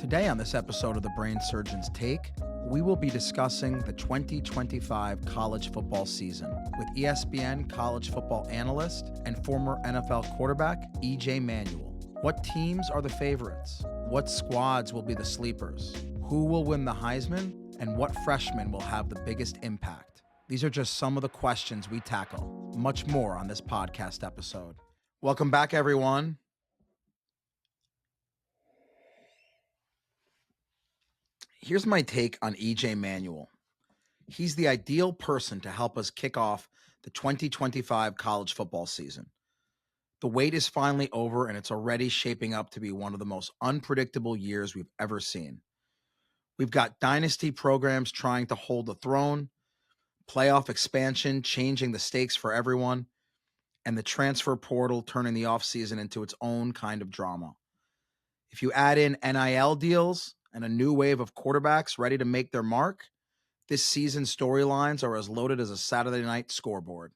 Today on this episode of the Brain Surgeon's Take, we will be discussing the 2025 college football season with ESPN college football analyst and former NFL quarterback E.J. Manuel. What teams are the favorites? What squads will be the sleepers? Who will win the Heisman? And what freshmen will have the biggest impact? These are just some of the questions we tackle. Much more on this podcast episode. Welcome back, everyone. Here's my take on E.J. Manuel. He's the ideal person to help us kick off the 2025 college football season. The wait is finally over, and it's already shaping up to be one of the most unpredictable years we've ever seen. We've got dynasty programs trying to hold the throne, playoff expansion changing the stakes for everyone, and the transfer portal turning the offseason into its own kind of drama. If you add in NIL deals and a new wave of quarterbacks ready to make their mark, this season's storylines are as loaded as a Saturday night scoreboard.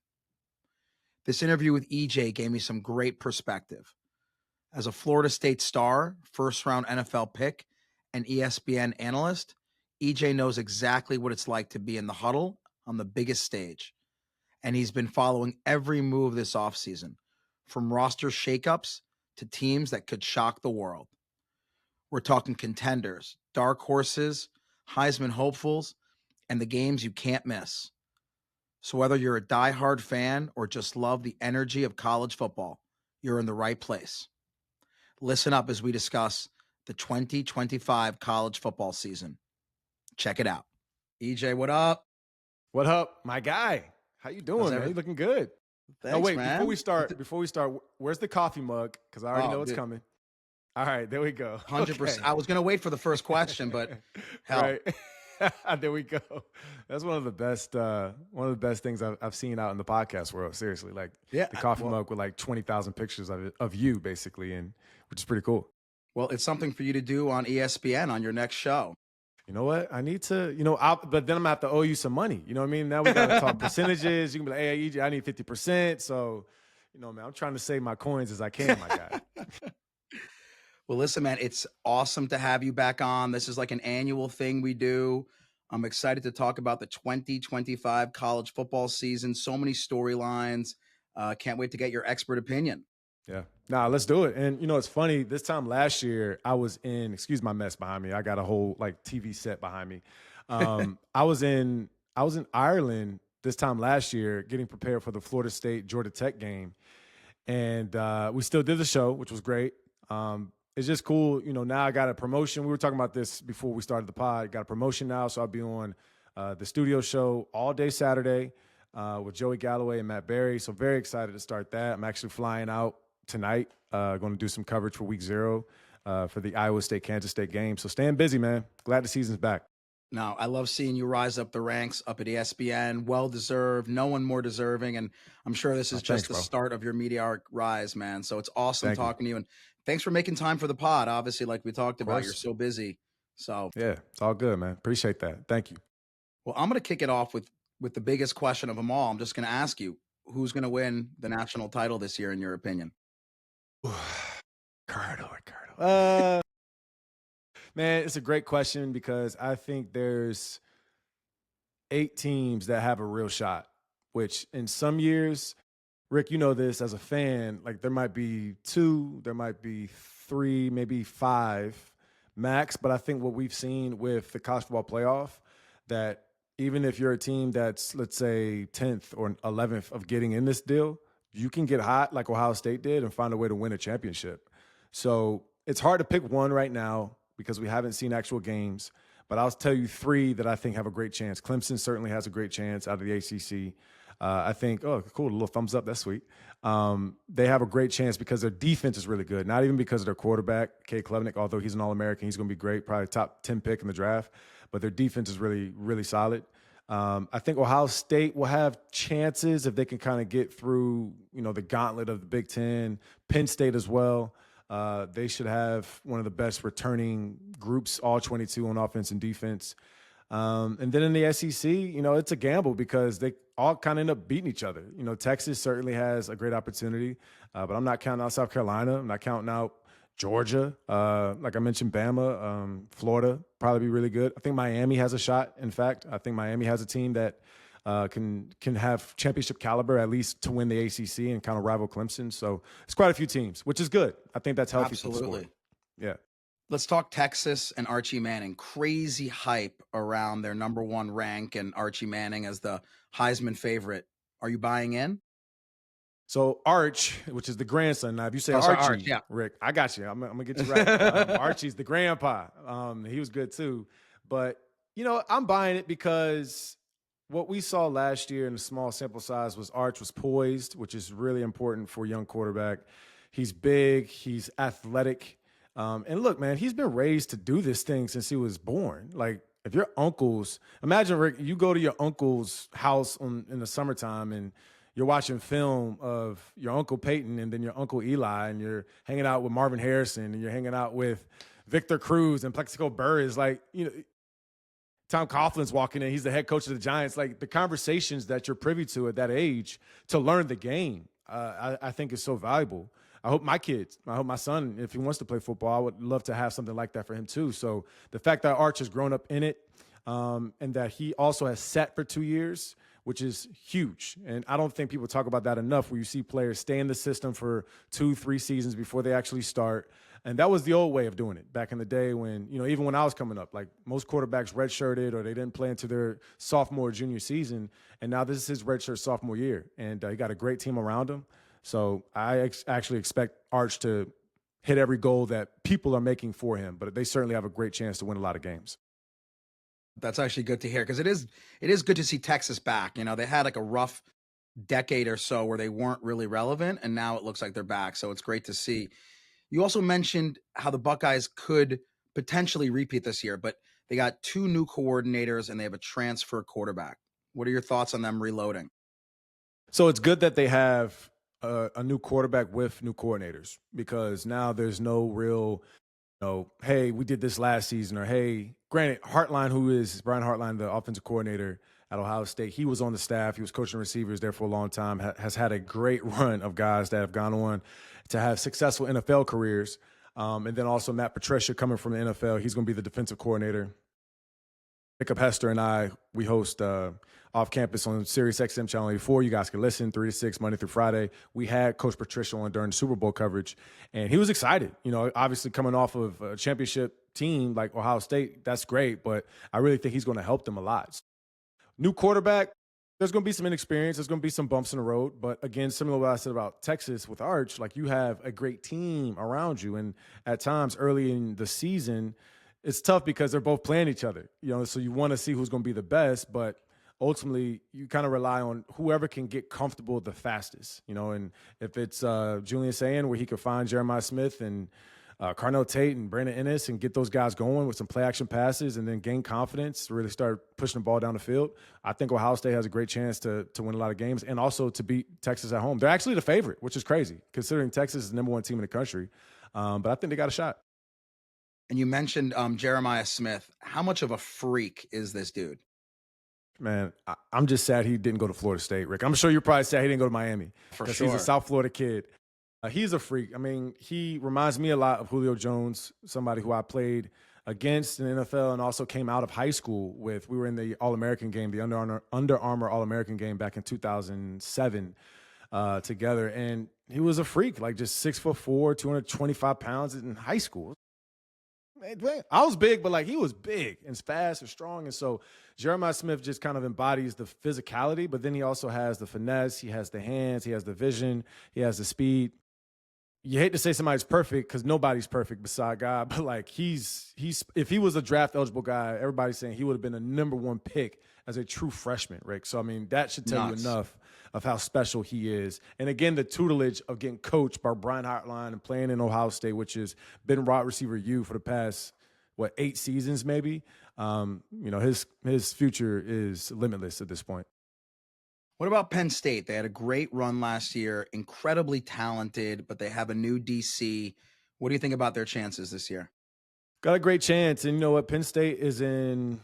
This interview with EJ gave me some great perspective. As a Florida State star, first-round NFL pick, and ESPN analyst, EJ knows exactly what it's like to be in the huddle on the biggest stage. And he's been following every move this offseason, from roster shakeups to teams that could shock the world. We're talking contenders, dark horses, Heisman hopefuls, and the games you can't miss. So whether you're a diehard fan or just love the energy of college football, you're in the right place. Listen up as we discuss the 2025 college football season. Check it out. EJ, what up? What up, my guy? How you doing, man? You looking good. Thanks, oh, wait, man. Before we start, where's the coffee mug? Because I already know it's coming. All right, there we go. 100%. Okay. I was going to wait for the first question, but hell. Right. There we go. That's one of the best things I've seen out in the podcast world. Seriously, like the coffee mug with like 20,000 pictures of you, basically, and which is pretty cool. Well, it's something for you to do on ESPN on your next show. You know what? I need to, but then I'm going to have to owe you some money. You know what I mean? Now we got to talk percentages. You can be like, hey, EJ, I need 50%. So, man, I'm trying to save my coins as I can, my guy. Well, listen, man, it's awesome to have you back on. This is like an annual thing we do. I'm excited to talk about the 2025 college football season. So many storylines. Can't wait to get your expert opinion. Yeah. Nah, let's do it. And, it's funny. This time last year, I was in, excuse my mess behind me. I got a whole TV set behind me. I was in Ireland this time last year getting prepared for the Florida State Georgia Tech game. And we still did the show, which was great. It's just cool. Now I got a promotion. We were talking about this before we started the pod. Got a promotion now, so I'll be on the studio show all day Saturday with Joey Galloway and Matt Berry. So very excited to start that. I'm actually flying out tonight. Going to do some coverage for week 0 for the Iowa State-Kansas State game. So staying busy, man. Glad the season's back. No, I love seeing you rise up the ranks up at ESPN. Well-deserved. No one more deserving. And I'm sure this is just the start of your meteoric rise, man. So it's awesome talking to you. And thanks for making time for the pod. Obviously, like we talked about, you're so busy. So yeah, it's all good, man. Appreciate that. Thank you. Well, I'm going to kick it off with the biggest question of them all. I'm just going to ask you, who's going to win the national title this year, in your opinion? Ricardo. Man, it's a great question because I think there's 8 teams that have a real shot, which in some years, Rick, you know this as a fan, like there might be 2, there might be 3, maybe 5 max. But I think what we've seen with the college football playoff, that even if you're a team that's, let's say, 10th or 11th of getting in this deal, you can get hot like Ohio State did and find a way to win a championship. So it's hard to pick one right now because we haven't seen actual games. But I'll tell you 3 that I think have a great chance. Clemson certainly has a great chance out of the ACC. I think, oh, cool, a little thumbs up. That's sweet. They have a great chance because their defense is really good, not even because of their quarterback, Cade Klubnik, although he's an All-American. He's going to be great, probably top 10 pick in the draft. But their defense is really, really solid. I think Ohio State will have chances if they can kind of get through, the gauntlet of the Big Ten. Penn State as well. They should have one of the best returning groups, all 22 on offense and defense. And then in the SEC, it's a gamble because they all kind of end up beating each other. Texas certainly has a great opportunity, but I'm not counting out South Carolina. I'm not counting out Georgia, like I mentioned, Bama, Florida, probably be really good. I think Miami has a shot. In fact, I think Miami has a team that can have championship caliber, at least to win the ACC and kind of rival Clemson. So it's quite a few teams, which is good. I think that's healthy for the sport. Yeah. Let's talk Texas and Archie Manning. Crazy hype around their number one rank and Archie Manning as the Heisman favorite. Are you buying in? So Arch, which is the grandson. Now, if you say Archie, yeah. Rick, I got you. I'm gonna get you right. Archie's the grandpa. He was good too. But I'm buying it because what we saw last year in a small sample size was Arch was poised, which is really important for a young quarterback. He's big. He's athletic. And look, man, he's been raised to do this thing since he was born. Like, if your uncles, imagine, Rick, you go to your uncle's house in the summertime and you're watching film of your Uncle Peyton and then your Uncle Eli, and you're hanging out with Marvin Harrison and you're hanging out with Victor Cruz and Plexico Burress. Like, Tom Coughlin's walking in. He's the head coach of the Giants. Like, the conversations that you're privy to at that age to learn the game, I think is so valuable. I hope my son, if he wants to play football, I would love to have something like that for him too. So the fact that Arch has grown up in it, and that he also has sat for 2 years, which is huge. And I don't think people talk about that enough, where you see players stay in the system for 2-3 seasons before they actually start. And that was the old way of doing it back in the day when, even when I was coming up, like most quarterbacks redshirted or they didn't play into their sophomore, junior season. And now this is his redshirt sophomore year. And he got a great team around him. So I actually expect Arch to hit every goal that people are making for him, but they certainly have a great chance to win a lot of games. That's actually good to hear, because it is good to see Texas back. They had like a rough decade or so where they weren't really relevant, and now it looks like they're back. So it's great to see. You also mentioned how the Buckeyes could potentially repeat this year, but they got 2 new coordinators and they have a transfer quarterback. What are your thoughts on them reloading? So it's good that they have a new quarterback with new coordinators, because now there's no real, hey, we did this last season, or hey, granted, Brian Hartline, the offensive coordinator at Ohio State, he was on the staff. He was coaching receivers there for a long time, has had a great run of guys that have gone on to have successful NFL careers. And then also Matt Patricia coming from the NFL. He's going to be the defensive coordinator. Jacob Hester and I, we host off campus on SiriusXM Channel 84. You guys can listen 3 to 6 Monday through Friday. We had Coach Patricia on during the Super Bowl coverage, and he was excited. Obviously coming off of a championship team like Ohio State, that's great, but I really think he's going to help them a lot. New quarterback, there's going to be some inexperience. There's going to be some bumps in the road. But again, similar to what I said about Texas with Arch, like, you have a great team around you. And at times early in the season, it's tough because they're both playing each other, so you want to see who's going to be the best, but ultimately you kind of rely on whoever can get comfortable the fastest, and if it's Julian Sayin, where he could find Jeremiah Smith and Carnell Tate and Brandon Ennis and get those guys going with some play action passes and then gain confidence to really start pushing the ball down the field, I think Ohio State has a great chance to win a lot of games and also to beat Texas at home. They're actually the favorite, which is crazy considering Texas is the number 1 team in the country, but I think they got a shot. And you mentioned Jeremiah Smith. How much of a freak is this dude? Man, I'm just sad he didn't go to Florida State, Rick. I'm sure you're probably sad he didn't go to Miami. For sure. He's a South Florida kid. He's a freak. I mean, he reminds me a lot of Julio Jones, somebody who I played against in the NFL and also came out of high school with. We were in the All-American game, the Under Armour All-American game back in 2007 together. And he was a freak, like just 6'4", 225 pounds in high school. I was big, but like, he was big and fast and strong. And so Jeremiah Smith just kind of embodies the physicality, but then he also has the finesse. He has the hands. He has the vision. He has the speed. You hate to say somebody's perfect because nobody's perfect beside God, but like, he's if he was a draft eligible guy, everybody's saying he would have been a number 1 pick as a true freshman, Rick. So, I mean, that should tell you enough of how special he is. And again, the tutelage of getting coached by Brian Hartline and playing in Ohio State, which has been wide receiver U for the past, 8 seasons maybe. His future is limitless at this point. What about Penn State? They had a great run last year, incredibly talented, but they have a new DC. What do you think about their chances this year? Got a great chance. And you know what? Penn State is in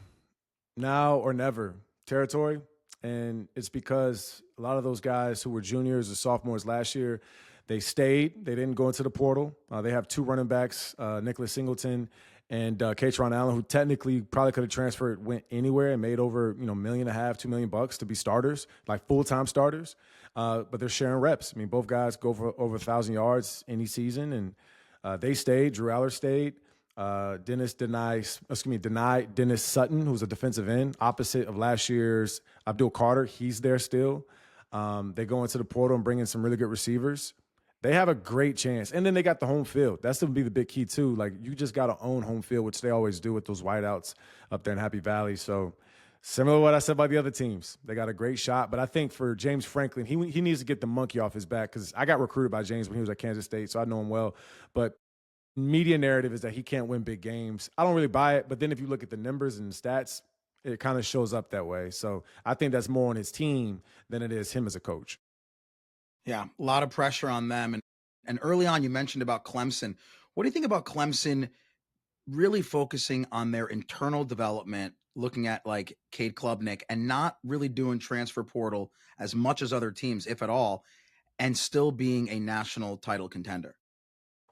now or never territory. And it's because a lot of those guys who were juniors or sophomores last year, They stayed. They didn't go into the portal. They have two running backs, Nicholas Singleton and Katron Allen, who technically probably could have transferred, went anywhere and made over, $1.5 million, $2 million to be starters, like full-time starters. But they're sharing reps. I mean, both guys go for over 1,000 yards any season, and they stayed. Drew Aller stayed. Dennis denied Dennis Sutton, who's a defensive end, opposite of last year's Abdul Carter. He's there still. They go into the portal and bring in some really good receivers. They have a great chance. And then they got the home field. That's going to be the big key, too. Like, you just got to own home field, which they always do with those whiteouts up there in Happy Valley. So, similar to what I said about the other teams. They got a great shot. But I think for James Franklin, he needs to get the monkey off his back, because I got recruited by James when he was at Kansas State, so I know him well. But media narrative is that he can't win big games. I don't really buy it. But then if you look at the numbers and the stats, it kind of shows up that way. So I think that's more on his team than it is him as a coach. Yeah, a lot of pressure on them. And early on, you mentioned about Clemson. What do you think about Clemson really focusing on their internal development, looking at like Cade Klubnik, and not really doing transfer portal as much as other teams, if at all, and still being a national title contender?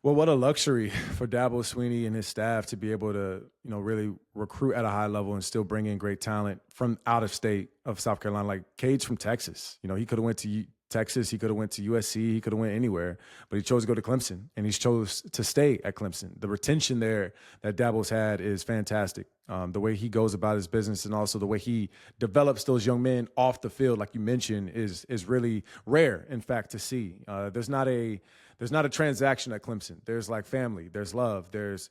Well, what a luxury for Dabo Swinney and his staff to be able to, really recruit at a high level and still bring in great talent from out of state of South Carolina. Like Cade's from Texas. He could have went to Texas. He could have went to USC. He could have went anywhere, but he chose to go to Clemson, and he chose to stay at Clemson. The retention there that Dabo's had is fantastic. The way he goes about his business, and also the way he develops those young men off the field, like you mentioned, is really rare, in fact, to see. There's not a transaction at Clemson. There's like family, there's love, there's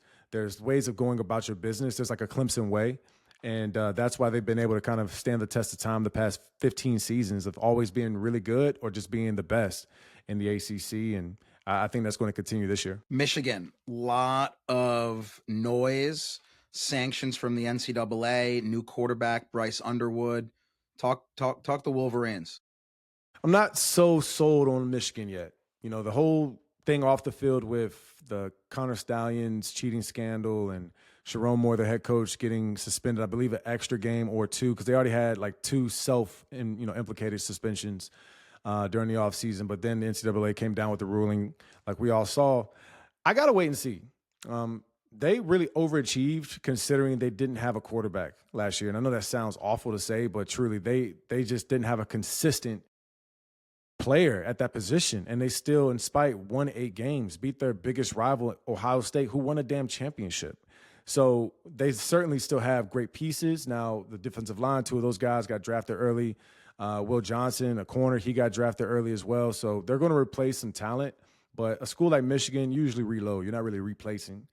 ways of going about your business. There's like a Clemson way. And that's why they've been able to kind of stand the test of time the past 15 seasons of always being really good or just being the best in the ACC. And I think that's going to continue this year. Michigan, lot of noise, sanctions from the NCAA, new quarterback, Bryce Underwood. Talk the Wolverines. I'm not so sold on Michigan yet. The whole thing off the field with the Connor Stallions cheating scandal and Sharon Moore, the head coach, getting suspended, I believe, an extra game or two, because they already had like two implicated suspensions during the offseason. But then the NCAA came down with the ruling, like we all saw. I got to wait and see. They really overachieved considering they didn't have a quarterback last year. And I know that sounds awful to say, but truly they just didn't have a consistent player at that position. And they still, in spite, won 8 games, beat their biggest rival, Ohio State, who won a damn championship. So they certainly still have great pieces. Now, the defensive line, 2 of those guys got drafted early. Will Johnson, a corner, he got drafted early as well. So they're going to replace some talent. But a school like Michigan, you usually reload. You're not really replacing.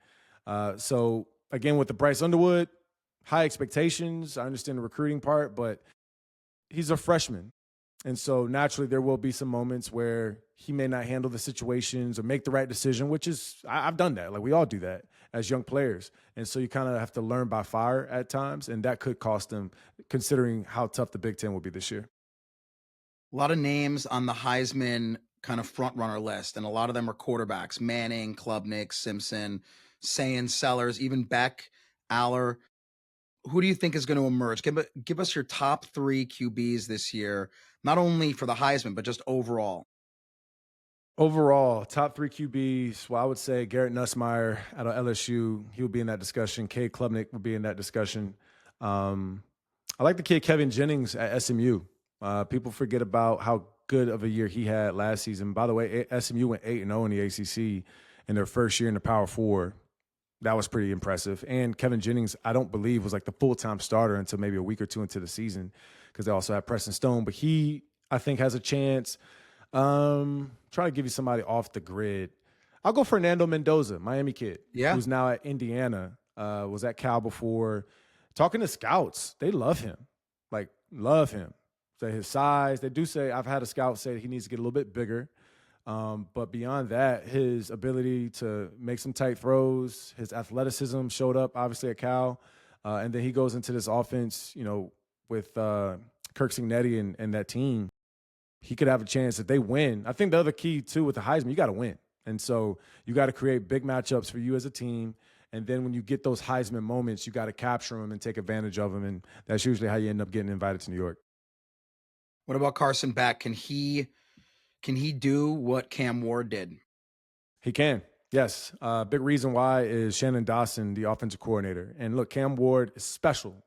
So, again, with the Bryce Underwood, high expectations. I understand the recruiting part, but he's a freshman. And so naturally there will be some moments where he may not handle the situations or make the right decision, which is, I've done that. Like, we all do that as young players. And so you kind of have to learn by fire at times, and that could cost them, considering how tough the Big Ten will be this year. A lot of names on the Heisman kind of front runner list, and a lot of them are quarterbacks: Manning, Klubnik, Simpson, Sayens, Sellers, even Beck, Aller. Who do you think is going to emerge? Give us your top 3 QBs this year, not only for the Heisman, but just overall. Overall, top 3 QBs, well, I would say Garrett Nussmeier out of LSU. He would be in that discussion. Cade Klubnik would be in that discussion. I like the kid Kevin Jennings at SMU. People forget about how good of a year he had last season. By the way, SMU went 8-0 in the ACC in their first year in the Power 4. That was pretty impressive. And Kevin Jennings, I don't believe, was like the full-time starter until maybe a week or 2 into the season, because they also have Preston Stone. But he, I think, has a chance. Try to give you somebody off the grid. I'll go Fernando Mendoza, Miami kid, who's now at Indiana, was at Cal before. Talking to scouts, they love him. Like, love him. So his size, they do say, I've had a scout say he needs to get a little bit bigger. But beyond that, his ability to make some tight throws, his athleticism showed up obviously at Cal. And then he goes into this offense, with Kirk Cignetti and that team. He could have a chance if they win. I think the other key, too, with the Heisman, you got to win. And so you got to create big matchups for you as a team. And then when you get those Heisman moments, you got to capture them and take advantage of them. And that's usually how you end up getting invited to New York. What about Carson Beck? Can he Can he do what Cam Ward did? He can. Yes. Big reason why is Shannon Dawson, the offensive coordinator. And look, Cam Ward is special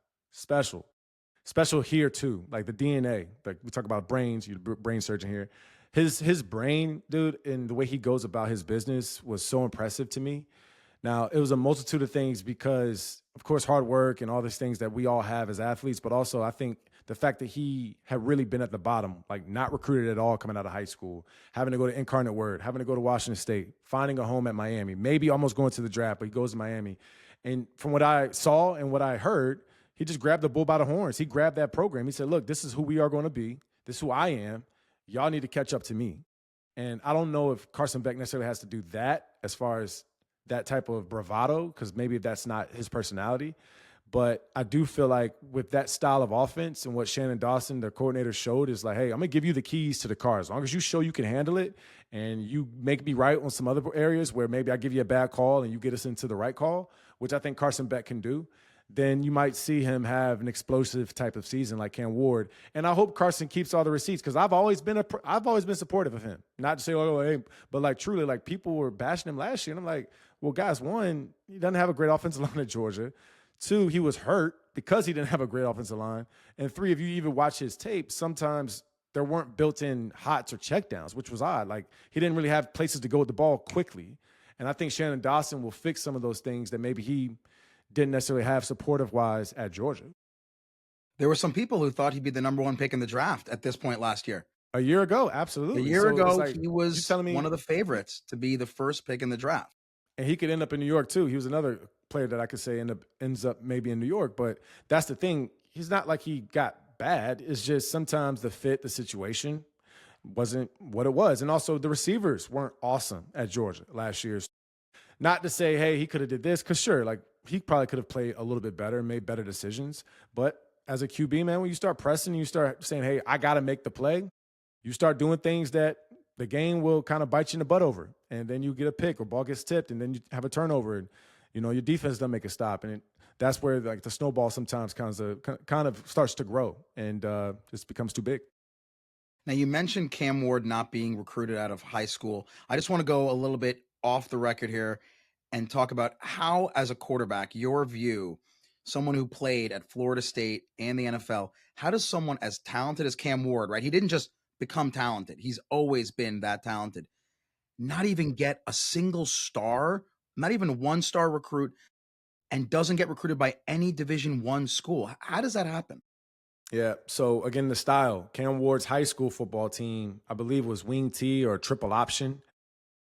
here too. Like the DNA. Like we talk about brains, you're a brain surgeon here. His brain, dude, and the way he goes about his business was so impressive to me. Now, it was a multitude of things because, of course, hard work and all these things that we all have as athletes, but also I think the fact that he had really been at the bottom, like not recruited at all coming out of high school, having to go to Incarnate Word, having to go to Washington State, finding a home at Miami, maybe almost going to the draft, but he goes to Miami. And from what I saw and what I heard, he just grabbed the bull by the horns. He grabbed that program. He said, look, this is who we are going to be. This is who I am. Y'all need to catch up to me. And I don't know if Carson Beck necessarily has to do that as far as that type of bravado, because maybe that's not his personality. But I do feel like with that style of offense and what Shannon Dawson, their coordinator, showed is like, hey, I'm going to give you the keys to the car. As long as you show you can handle it and you make me right on some other areas where maybe I give you a bad call and you get us into the right call, which I think Carson Beck can do, then you might see him have an explosive type of season like Cam Ward. And I hope Carson keeps all the receipts because I've always been supportive of him. Not to say, oh, hey, but like truly, like people were bashing him last year. And I'm like, well, guys, one, he doesn't have a great offensive line at Georgia. Two, he was hurt because he didn't have a great offensive line. And three, if you even watch his tape, sometimes there weren't built-in hots or checkdowns, which was odd. Like he didn't really have places to go with the ball quickly. And I think Shannon Dawson will fix some of those things that maybe he didn't necessarily have supportive-wise at Georgia. There were some people who thought he'd be the number one pick in the draft at this point last year. A year ago, absolutely. A year ago, like, he was one of the favorites to be the first pick in the draft. And he could end up in New York, too. He was another player that I could say ends up maybe in New York. But that's the thing. He's not like he got bad. It's just sometimes the fit, the situation wasn't what it was. And also the receivers weren't awesome at Georgia last year. Not to say, hey, he could have did this, because sure, like he probably could have played a little bit better and made better decisions. But as a QB, man, when you start pressing, you start saying, hey, I got to make the play, you start doing things that the game will kind of bite you in the butt over. And then you get a pick or ball gets tipped and then you have a turnover and, you know, your defense doesn't make a stop. And that's where like the snowball sometimes kind of starts to grow and just becomes too big. Now, you mentioned Cam Ward not being recruited out of high school. I just want to go a little bit off the record here and talk about how, as a quarterback, your view, someone who played at Florida State and the NFL, how does someone as talented as Cam Ward, right? He didn't just become talented. He's always been that talented. Not even get a single star, not even a one-star recruit, and doesn't get recruited by any Division I school. How does that happen? Yeah. So again, the style, Cam Ward's high school football team, I believe was wing T or triple option.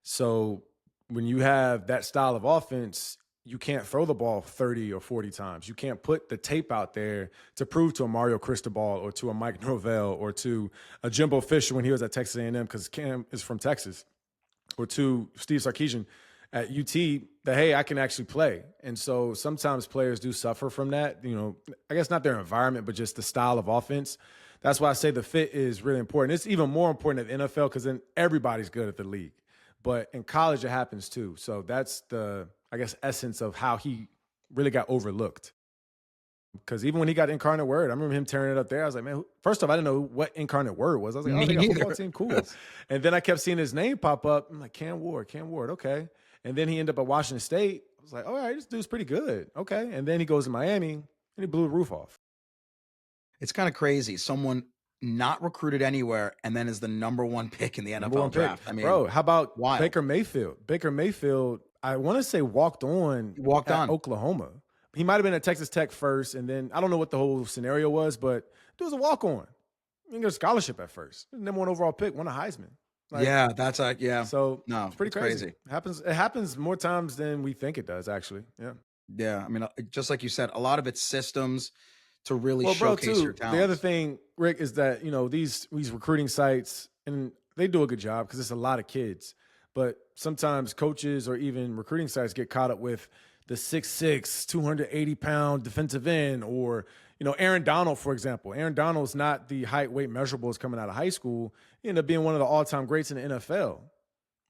So when you have that style of offense, you can't throw the ball 30 or 40 times. You can't put the tape out there to prove to a Mario Cristobal or to a Mike Norvell or to a Jimbo Fisher when he was at Texas A&M, because Cam is from Texas, or to Steve Sarkisian at UT, that, hey, I can actually play. And so sometimes players do suffer from that, you know, I guess not their environment, but just the style of offense. That's why I say the fit is really important. It's even more important at the NFL because then everybody's good at the league. But in college, it happens too. So that's the, I guess, essence of how he really got overlooked. Because even when he got Incarnate Word, I remember him tearing it up there. I was like, man, first off, I didn't know what Incarnate Word was. I was like, oh, they got a football team, cool. And then I kept seeing his name pop up. I'm like, Cam Ward, okay. And then he ended up at Washington State. I was like, all right, this dude's pretty good. Okay. And then he goes to Miami and he blew the roof off. It's kind of crazy. Someone not recruited anywhere and then is the number one pick in the NFL draft. I mean, bro, how about wild. Baker Mayfield? Baker Mayfield, I want to say walked on Oklahoma. He might have been at Texas Tech first, and then I don't know what the whole scenario was, but it was a walk-on. He got a scholarship at first. Number one overall pick, won a Heisman. Like, yeah, that's a yeah. So no, it's pretty crazy. It happens more times than we think it does, actually. Yeah. Yeah. I mean, just like you said, a lot of it's systems to really showcase your talent. The other thing, Rick, is that, you know, these recruiting sites, and they do a good job because it's a lot of kids, but sometimes coaches or even recruiting sites get caught up with the 6'6", 280-pound defensive end, or, you know, Aaron Donald, for example. Aaron Donald's not the height, weight measurables coming out of high school. He ended up being one of the all-time greats in the NFL.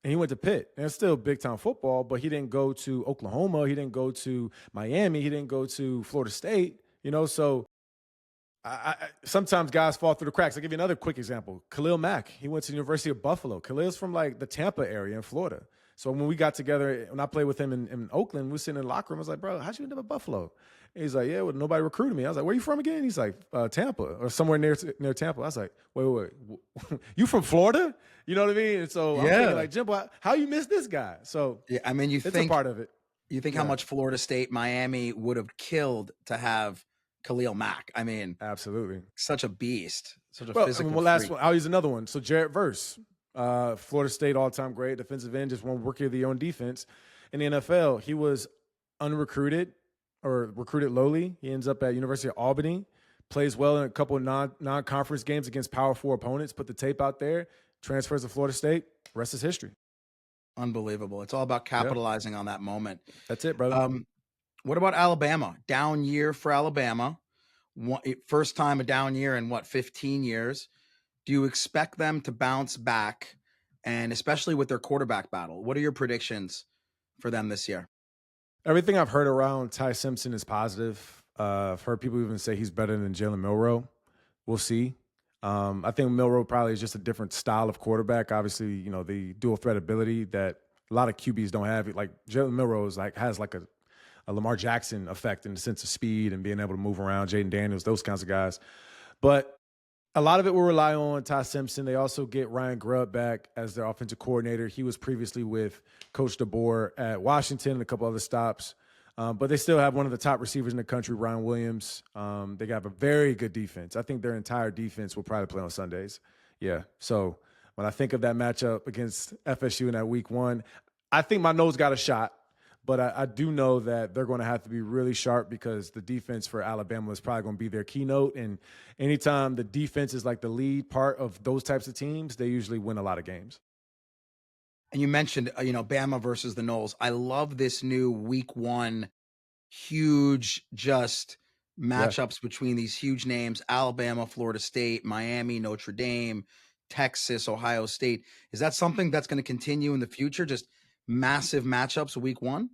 And he went to Pitt. And it's still big-time football, but he didn't go to Oklahoma. He didn't go to Miami. He didn't go to Florida State. You know, so Sometimes guys fall through the cracks. I'll give you another quick example. Khalil Mack, he went to the University of Buffalo. Khalil's from like the Tampa area in Florida. So when we got together, when I played with him in Oakland, we were sitting in the locker room. I was like, bro, how'd you end up at Buffalo? And he's like, yeah, well, nobody recruited me. I was like, where you from again? He's like, Tampa or somewhere near Tampa. I was like, wait. You from Florida? You know what I mean? And so I'm thinking like, Jimbo, how you miss this guy? So yeah, I mean, it's a part of it. You think how much Florida State, Miami would have killed to have Khalil Mack? I mean, absolutely, such a beast, such a physical. Last one, I'll use another one. So Jarrett Verse, Florida State all-time great defensive end, just won Rookie of the Year on defense in the NFL. He was unrecruited or recruited lowly. He ends up at University of Albany, plays well in a couple of non-conference games against Power 4 opponents. Put the tape out there, transfers to Florida State. Rest is history. Unbelievable. It's all about capitalizing on that moment. That's it, brother. What about Alabama? Down year for Alabama. First time a down year in 15 years. Do you expect them to bounce back? And especially with their quarterback battle, what are your predictions for them this year? Everything I've heard around Ty Simpson is positive. I've heard people even say he's better than Jalen Milroe. We'll see. I think Milroe probably is just a different style of quarterback. Obviously, you know, the dual threat ability that a lot of QBs don't have. Like Jalen Milroe has like a Lamar Jackson effect in the sense of speed and being able to move around, Jaden Daniels, those kinds of guys. But a lot of it will rely on Ty Simpson. They also get Ryan Grubb back as their offensive coordinator. He was previously with Coach DeBoer at Washington and a couple other stops. But they still have one of the top receivers in the country, Ryan Williams. They got a very good defense. I think their entire defense will probably play on Sundays. Yeah. So when I think of that matchup against FSU in that week 1, I think my nose got a shot. But I do know that they're going to have to be really sharp because the defense for Alabama is probably going to be their keynote. And anytime the defense is like the lead part of those types of teams, they usually win a lot of games. And you mentioned, Bama versus the Noles. I love this new week 1 huge just matchups between these huge names: Alabama, Florida State, Miami, Notre Dame, Texas, Ohio State. Is that something that's going to continue in the future? Just massive matchups week 1?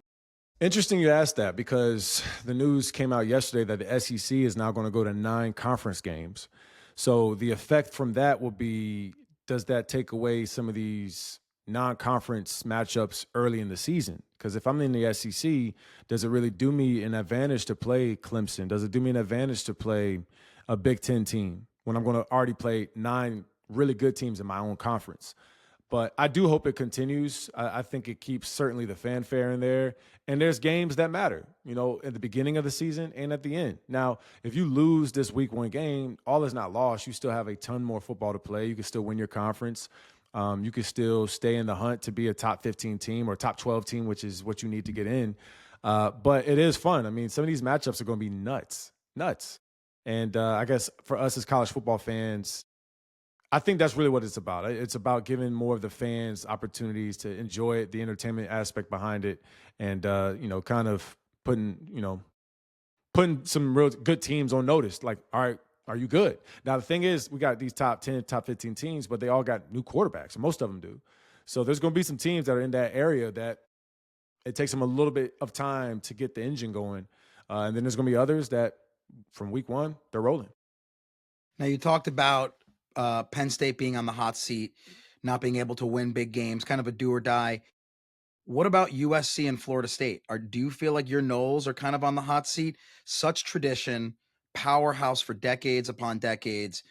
Interesting you asked that because the news came out yesterday that the SEC is now going to go to 9 conference games. So the effect from that will be, does that take away some of these non-conference matchups early in the season? Because if I'm in the SEC, does it really do me an advantage to play Clemson? Does it do me an advantage to play a Big Ten team when I'm going to already play 9 really good teams in my own conference? But I do hope it continues. I think it keeps certainly the fanfare in there. And there's games that matter, at the beginning of the season and at the end. Now, if you lose this week 1 game, all is not lost. You still have a ton more football to play. You can still win your conference. You can still stay in the hunt to be a top 15 team or top 12 team, which is what you need to get in. But it is fun. I mean, some of these matchups are going to be nuts. And I guess for us as college football fans, I think that's really what it's about. It's about giving more of the fans opportunities to enjoy it, the entertainment aspect behind it, and kind of putting some real good teams on notice. Like, all right, are you good? Now the thing is, we got these top 10, top 15 teams, but they all got new quarterbacks. Most of them do. So there's going to be some teams that are in that area that it takes them a little bit of time to get the engine going, and then there's going to be others that from week 1 they're rolling. Now you talked about Penn State being on the hot seat, not being able to win big games, kind of a do or die. What about USC and Florida State? Do you feel like your Noles are kind of on the hot seat? Such tradition, powerhouse for decades upon decades.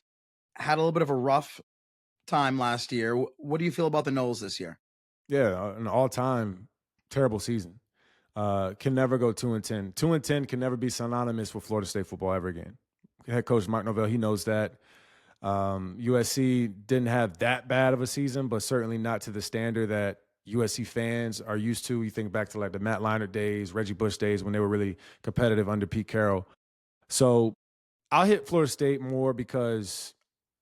Had a little bit of a rough time last year. What do you feel about the Noles this year? Yeah, an all-time terrible season. Can never go 2-10. 2-10 can never be synonymous with Florida State football ever again. Head coach Mark Norvell, he knows that. USC didn't have that bad of a season, but certainly not to the standard that USC fans are used to. You think back to like the Matt Leinart days, Reggie Bush days when they were really competitive under Pete Carroll. So I'll hit Florida State more because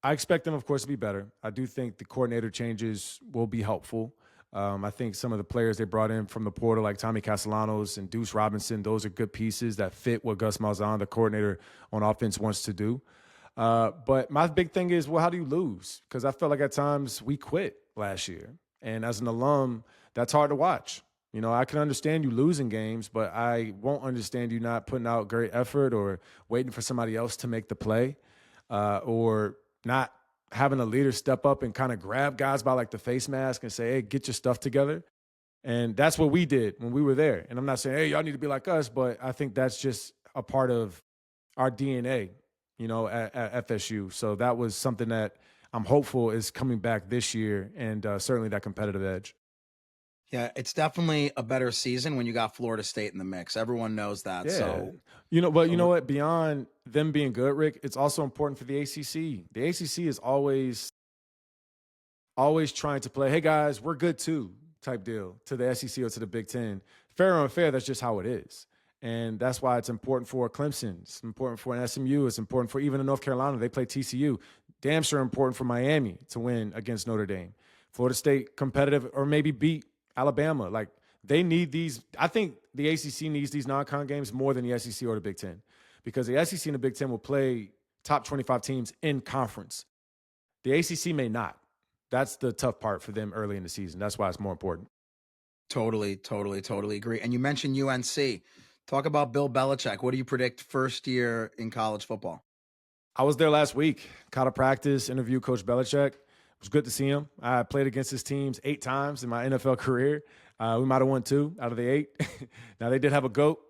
I expect them, of course, to be better. I do think the coordinator changes will be helpful. I think some of the players they brought in from the portal, like Tommy Castellanos and Deuce Robinson, those are good pieces that fit what Gus Malzahn, the coordinator on offense, wants to do. But my big thing is, well, how do you lose? Because I felt like at times we quit last year. And as an alum, that's hard to watch. You know, I can understand you losing games, but I won't understand you not putting out great effort or waiting for somebody else to make the play, or not having a leader step up and kind of grab guys by like the face mask and say, hey, get your stuff together. And that's what we did when we were there. And I'm not saying, hey, y'all need to be like us, but I think that's just a part of our DNA, you know, at FSU. So that was something that I'm hopeful is coming back this year, and certainly that competitive edge. Yeah, it's definitely a better season when you got Florida State in the mix. Everyone knows that. Yeah. So, You know, but you know what? Beyond them being good, Rick, it's also important for the ACC. The ACC is always trying to play, hey guys, we're good too, type deal to the SEC or to the Big Ten. Fair or unfair, that's just how it is. And that's why it's important for Clemson. It's important for an SMU. It's important for even in North Carolina. They play TCU. Damn sure important for Miami to win against Notre Dame. Florida State competitive, or maybe beat Alabama. Like, they need these. I think the ACC needs these non-con games more than the SEC or the Big Ten, because the SEC and the Big Ten will play top 25 teams in conference. The ACC may not. That's the tough part for them early in the season. That's why it's more important. Totally agree. And you mentioned UNC. Talk about Bill Belichick. What do you predict first year in college football? I was there last week, caught a practice, interviewed Coach Belichick. It was good to see him. I played against his teams 8 times in my NFL career. We might have won 2 out of the 8. Now, they did have a GOAT,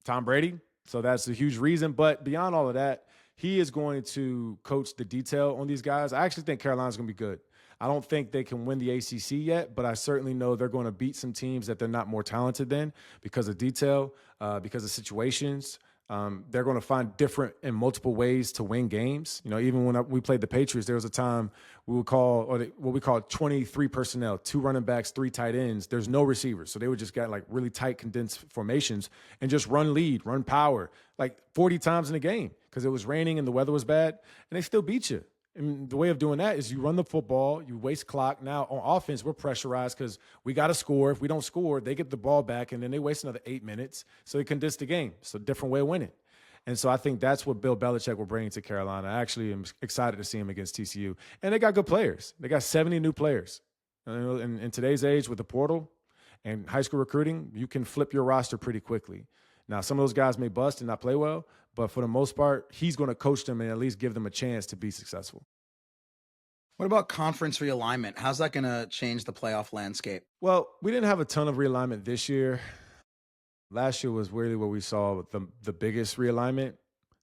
Tom Brady, so that's a huge reason. But beyond all of that, he is going to coach the detail on these guys. I actually think Carolina's going to be good. I don't think they can win the ACC yet, but I certainly know they're going to beat some teams that they're not more talented than because of detail, because of situations. They're going to find different and multiple ways to win games. You know, even when we played the Patriots, there was a time we would call, what we call 23 personnel, 2 running backs, 3 tight ends. There's no receivers. So they would just get like really tight, condensed formations and just run lead, run power, like 40 times in a game because it was raining and the weather was bad, and they still beat you. And the way of doing that is you run the football, you waste clock. Now on offense, we're pressurized because we got to score. If we don't score, they get the ball back, and then they waste another 8 minutes. So they condense the game. It's a different way of winning. And so I think that's what Bill Belichick will bring to Carolina. I actually am excited to see him against TCU. And they got good players. They got 70 new players. In today's age with the portal and high school recruiting, you can flip your roster pretty quickly. Now, some of those guys may bust and not play well, but for the most part, he's going to coach them and at least give them a chance to be successful. What about conference realignment? How's that going to change the playoff landscape? Well, we didn't have a ton of realignment this year. Last year was really where we saw the biggest realignment.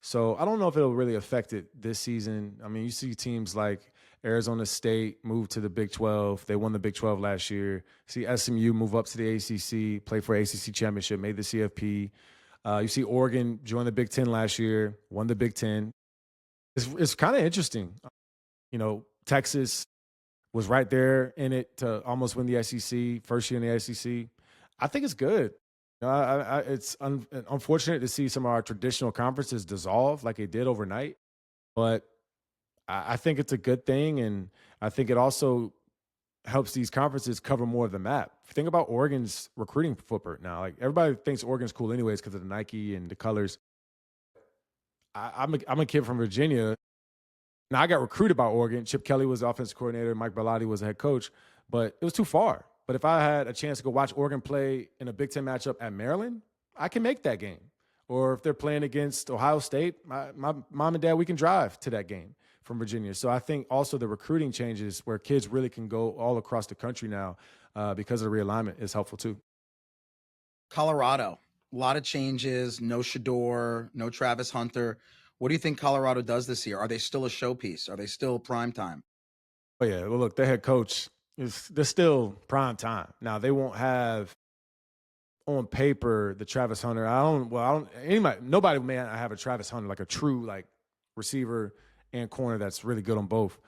So I don't know if it'll really affect it this season. I mean, you see teams like Arizona State move to the Big 12. They won the Big 12 last year. See SMU move up to the ACC, play for ACC championship, made the CFP. You see Oregon join the Big 10 last year, won the Big 10. It's kind of interesting. You know, Texas was right there in it to almost win the SEC, first year in the SEC. I think it's good. It's unfortunate to see some of our traditional conferences dissolve like it did overnight, but I think it's a good thing, and I think it also helps these conferences cover more of the map. Think about Oregon's recruiting footprint now. Like, everybody thinks Oregon's cool anyways because of the Nike and the colors. I'm a kid from Virginia. Now, I got recruited by Oregon. Chip Kelly was the offensive coordinator. Mike Bellotti was the head coach, but it was too far. But if I had a chance to go watch Oregon play in a Big Ten matchup at Maryland, I can make that game. Or if they're playing against Ohio State, my mom and dad, we can drive to that game from Virginia. So I think also the recruiting changes where kids really can go all across the country now because of the realignment is helpful too. Colorado, a lot of changes, no Shador, no Travis Hunter. What do you think Colorado does this year? Are they still a showpiece? Are they still prime time? Oh, yeah. Well, look, their head coach, they're still prime time. Now, they won't have on paper the Travis Hunter. Nobody may have a Travis Hunter, like a true like receiver and corner that's really good on both.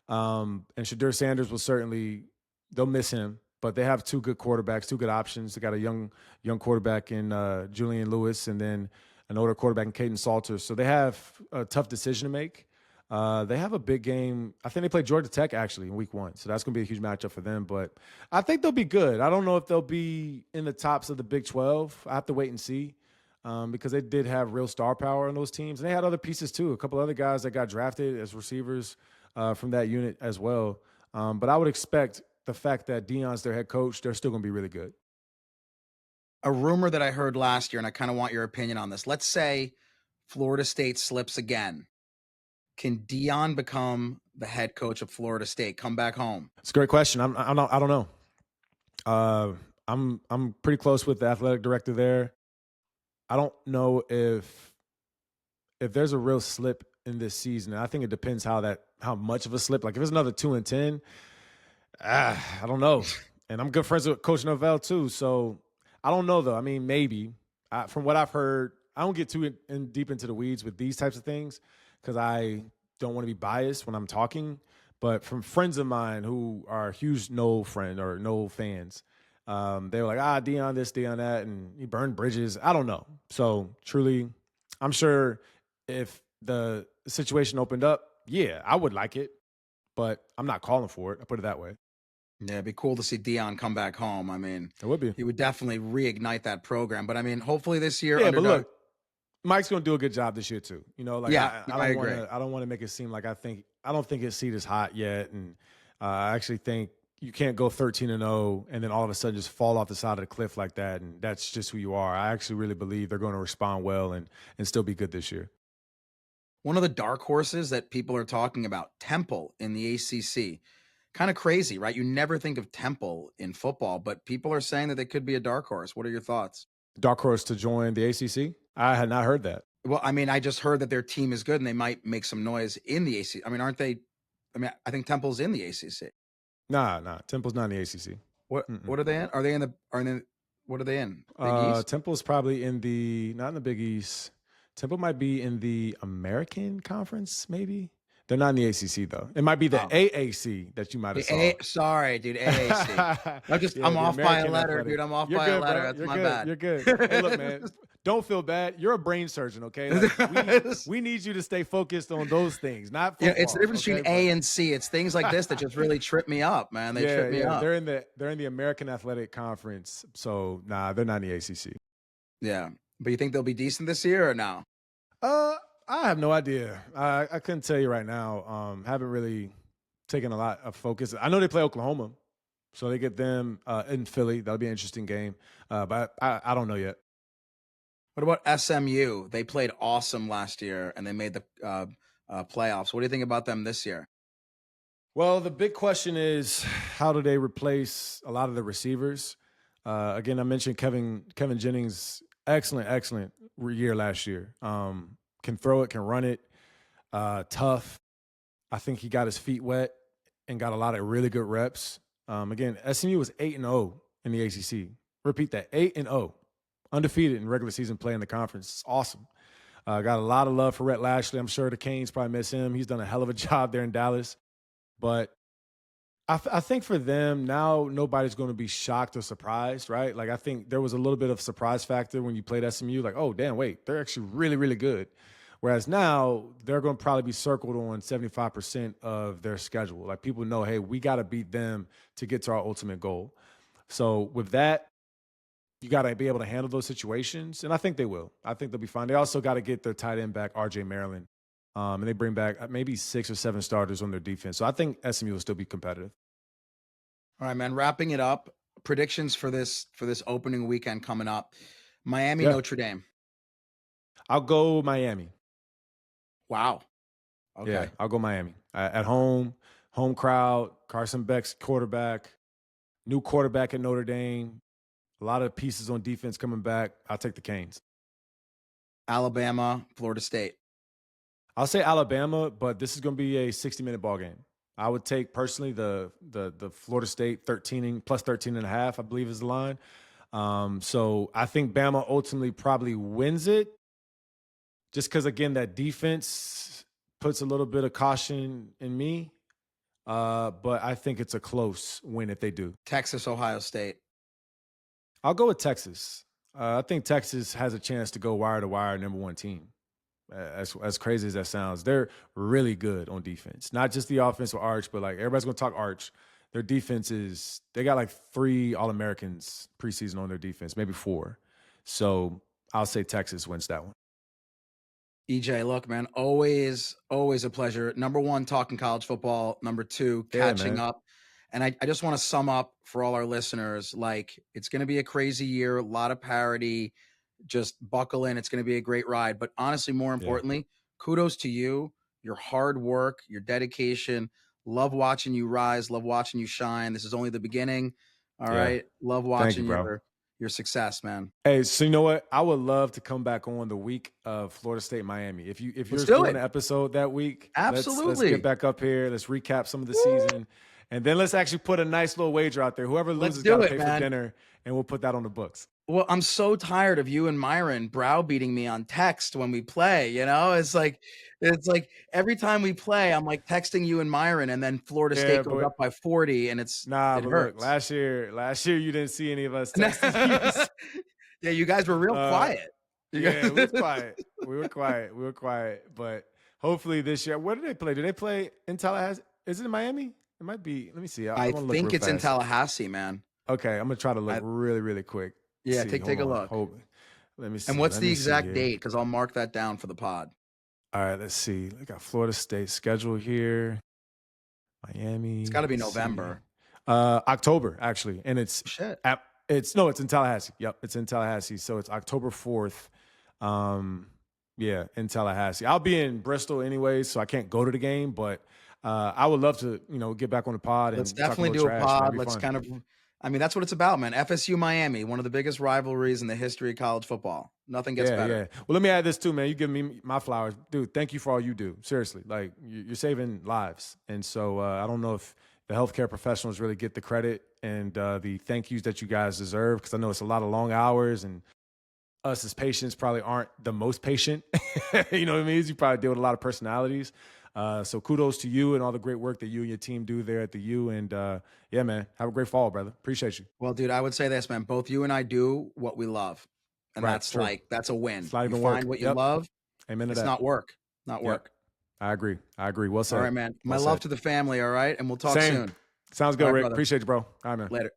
And Shedeur Sanders will certainly, they'll miss him, but they have 2 good quarterbacks, 2 good options. They got a young quarterback in Julian Lewis, and then an older quarterback in Caden Salters. So they have a tough decision to make. They have a big game. I think they play Georgia Tech actually in week 1. So that's going to be a huge matchup for them. But I think they'll be good. I don't know if they'll be in the tops of the Big 12. I have to wait and see because they did have real star power on those teams. And they had other pieces too. A couple other guys that got drafted as receivers from that unit as well. But I would expect the fact that Deion's their head coach, they're still going to be really good. A rumor that I heard last year, and I kind of want your opinion on this. Let's say Florida State slips again. Can Dion become the head coach of Florida State? Come back home. It's a great question. I don't know. I'm pretty close with the athletic director there. I don't know if there's a real slip in this season. I think it depends how much of a slip. Like if it's another 2-10, I don't know. And I'm good friends with Coach Novell too, so I don't know though. I mean, maybe. From what I've heard, I don't get too deep into the weeds with these types of things because I don't want to be biased when I'm talking. But from friends of mine who are huge Noel fans, they were like, Dion this, Dion that, and he burned bridges. I don't know. So truly, I'm sure if the situation opened up, yeah, I would like it, but I'm not calling for it. I put it that way. Yeah, it'd be cool to see Dion come back home. I mean, it would be. He would definitely reignite that program. But I mean, hopefully this year. Yeah, but look, Mike's going to do a good job this year too. You know, like yeah, I don't want to make it seem like I don't think his seat is hot yet, and I actually think you can't go 13-0 and then all of a sudden just fall off the side of the cliff like that, and that's just who you are. I actually really believe they're going to respond well and still be good this year. One of the dark horses that people are talking about, Temple in the ACC. Kind of crazy, right? You never think of Temple in football, but people are saying that they could be a dark horse. What are your thoughts? Dark horse to join the ACC? I had not heard that. Well, I mean, I just heard that their team is good and they might make some noise in the ACC. I mean, aren't they? I mean, I think Temple's in the ACC. Nah. Temple's not in the ACC. What are they in? Are they in the? What are they in? Big East? Temple's probably not in the Big East. Temple might be in the American Conference, maybe. They're not in the ACC though. It might be the AAC that you might have saw. Sorry, dude, AAC. I'm off by a letter, dude. I'm off by a letter. That's my bad. You're good. Hey, look, man. Don't feel bad. You're a brain surgeon, okay? Like, we need you to stay focused on those things, not football. Yeah, it's the difference between A and C. It's things like this that just really trip me up, man. They trip me up. They're in the American Athletic Conference, so they're not in the ACC. Yeah, but you think they'll be decent this year or no? I have no idea. I couldn't tell you right now. Haven't really taken a lot of focus. I know they play Oklahoma, so they get them in Philly. That'll be an interesting game, but I don't know yet. What about SMU? They played awesome last year, and they made the playoffs. What do you think about them this year? Well, the big question is, how do they replace a lot of the receivers? Again, I mentioned Kevin Jennings, excellent year last year. Can throw it, can run it, tough. I think he got his feet wet and got a lot of really good reps. Again, SMU was 8-0 in the ACC. Repeat that, 8-0. Undefeated in regular season play in the conference. It's awesome. Got a lot of love for Rhett Lashley. I'm sure the Canes probably miss him. He's done a hell of a job there in Dallas. But I think for them, now nobody's going to be shocked or surprised, right? Like, I think there was a little bit of surprise factor when you played SMU. Like, oh, damn, wait, they're actually really, really good. Whereas now they're going to probably be circled on 75% of their schedule. Like, people know, hey, we got to beat them to get to our ultimate goal. So with that, you got to be able to handle those situations, and I think they will. I think they'll be fine. They also got to get their tight end back, R.J. Maryland, and they bring back maybe 6 or 7 starters on their defense. So I think SMU will still be competitive. All right, man. Wrapping it up, predictions for this opening weekend coming up. Miami, Notre Dame. I'll go Miami. Wow. Okay. Yeah, I'll go Miami. At home crowd, Carson Beck's quarterback, new quarterback at Notre Dame. A lot of pieces on defense coming back. I'll take the Canes. Alabama, Florida State. I'll say Alabama, but this is going to be a 60-minute ball game. I would take personally the Florida State plus 13.5, I believe is the line. So I think Bama ultimately probably wins it just because, again, that defense puts a little bit of caution in me. But I think it's a close win if they do. Texas, Ohio State. I'll go with Texas. I think Texas has a chance to go wire to wire number 1 team. As crazy as that sounds, they're really good on defense. Not just the offensive arch, but like everybody's going to talk arch. Their defense they got like 3 All-Americans preseason on their defense, maybe 4. So I'll say Texas wins that one. EJ, look, man, always a pleasure. Number 1, talking college football. Number 2, catching up. And I just want to sum up for all our listeners, like, it's going to be a crazy year, a lot of parity. Just buckle in. It's going to be a great ride. But honestly, more importantly, kudos to you, your hard work, your dedication. Love watching you rise. Love watching you shine. This is only the beginning. All right. Love watching your success, man. Hey, so you know what? I would love to come back on the week of Florida State Miami. If you're doing an episode that week, absolutely, let's get back up here. Let's recap some of the season, and then let's actually put a nice little wager out there. Whoever loses got to pay for dinner, and we'll put that on the books. Well, I'm so tired of you and Myron browbeating me on text when we play. You know, it's like every time we play, I'm like texting you and Myron, and then Florida State goes up by 40, and it but hurts. Look, last year you didn't see any of us texting. Yeah, you guys were real quiet. We were quiet. We were quiet. But hopefully this year, where do they play? Do they play in Tallahassee? Is it in Miami? It might be. Let me see. I think it's in Tallahassee, man. Okay, I'm gonna try to look really, really quick. Yeah, take a look. Let me see. And what's the exact date? Because I'll mark that down for the pod. All right, let's see. I got Florida State schedule here. Miami. It's got to be November. October, actually. And it's it's in Tallahassee. Yep, it's in Tallahassee. So it's October 4th. In Tallahassee. I'll be in Bristol anyway, so I can't go to the game, but I would love to, get back on the pod. Let's definitely do a pod. Let's kind of, that's what it's about, man. FSU Miami, one of the biggest rivalries in the history of college football. Nothing gets better. Yeah. Well, let me add this too, man. You give me my flowers. Dude, thank you for all you do. Seriously. Like, you're saving lives. And so I don't know if the healthcare professionals really get the credit and the thank yous that you guys deserve, because I know it's a lot of long hours, and us as patients probably aren't the most patient. You know what I mean? You probably deal with a lot of personalities. So kudos to you and all the great work that you and your team do there at the U. And man, have a great fall, brother. Appreciate you. Well, dude, I would say this, man. Both you and I do what we love. And that's a win. It's not even you work. Find what you love. Amen to it's that. Not work. Not work. I agree. Well said. All right, man. My love to the family, all right? And we'll talk soon. Sounds good, right, Rick. brother. Appreciate you, bro. All right, man. Later.